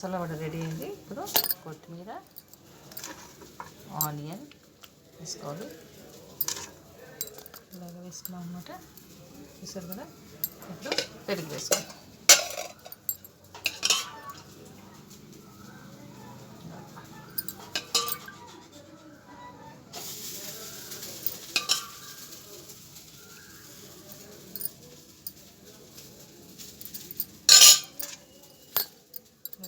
Masala vada ready అయింది. ఇప్పుడు కొత్తిమీర, ఆనియన్ వేసుకోవాలి. ఇలాగ వేసుకున్నాం అన్నమాట. చూసారు కదా. ఇప్పుడు పెరుగు వేసుకోవాలి.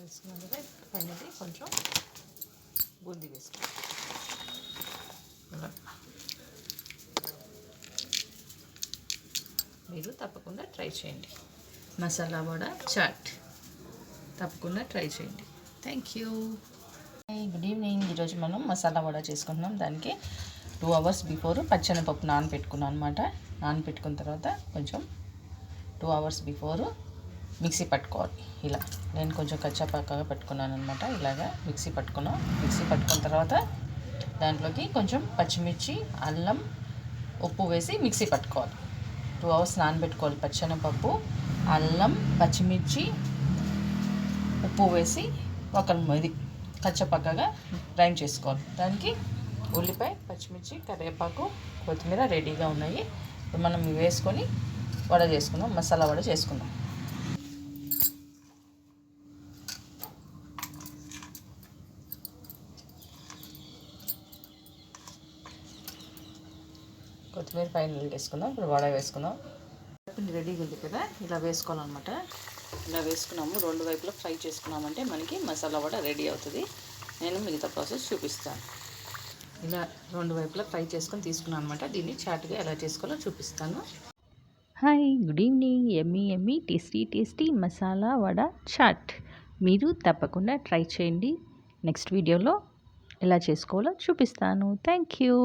వేసుకున్నాం కదా. పైనది కొంచెం బూందీ వేసుకోవాలి. మీరు తప్పకుండా ట్రై చేయండి. మసాలా వడ చాట్ తప్పకుండా ట్రై చేయండి. Thank you. Good evening. ఈరోజు మనం మసాలా వడ చేసుకుంటున్నాం. దానికి 2 hours బిఫోర్ పచ్చెనపప్పు నానబెట్టుకున్నాను అనమాట. నానబెట్టుకున్న తర్వాత కొంచెం 2 hours బిఫోర్ మిక్సీ పట్టుకోవాలి. ఇలా నేను కొంచెం కచ్చాపక్కగా పెట్టుకున్నాను అనమాట. ఇలాగా మిక్సీ పట్టుకున్నాం. మిక్సీ పట్టుకున్న తర్వాత దాంట్లోకి కొంచెం పచ్చిమిర్చి, అల్లం, ఉప్పు వేసి మిక్సీ పట్టుకోవాలి. 2 hours నానబెట్టుకోవాలి. పచ్చెనపప్పు, అల్లం, పచ్చిమిర్చి, ఉప్పు వేసి ఇది కచ్చపక్కగా గ్రైండ్ చేసుకోవాలి. దానికి ఉల్లిపాయ, పచ్చిమిర్చి, కరివేపాకు, కొత్తిమీర రెడీగా ఉన్నాయి. ఇప్పుడు మనం ఇవి వేసుకొని వడ చేసుకుందాం. మసాలా వడ చేసుకుందాం. కొత్తిమీర పైన వేసుకుందాం. ఇప్పుడు వడ వేసుకుందాం. పిండి రెడీగా ఉంది కదా. ఇలా వేసుకోవాలన్నమాట. ఇలా వేసుకున్నాము. 2 వైపులా ఫ్రై చేసుకున్నామంటే మనకి మసాలా వడ రెడీ అవుతుంది. నేను మిగతా ప్రాసెస్ చూపిస్తాను. ఇలా 2 వైపులా ఫ్రై చేసుకొని తీసుకున్నాను అనమాట. దీన్ని చాట్గా ఎలా చేసుకోవాలో చూపిస్తాను. Hi, good evening. ఎమ్మీ ఎమ్మీ టేస్టీ టేస్టీ మసాలా వడ చాట్ మీరు తప్పకుండా ట్రై చేయండి. నెక్స్ట్ వీడియోలో ఎలా చేసుకోవాలో చూపిస్తాను. Thank you.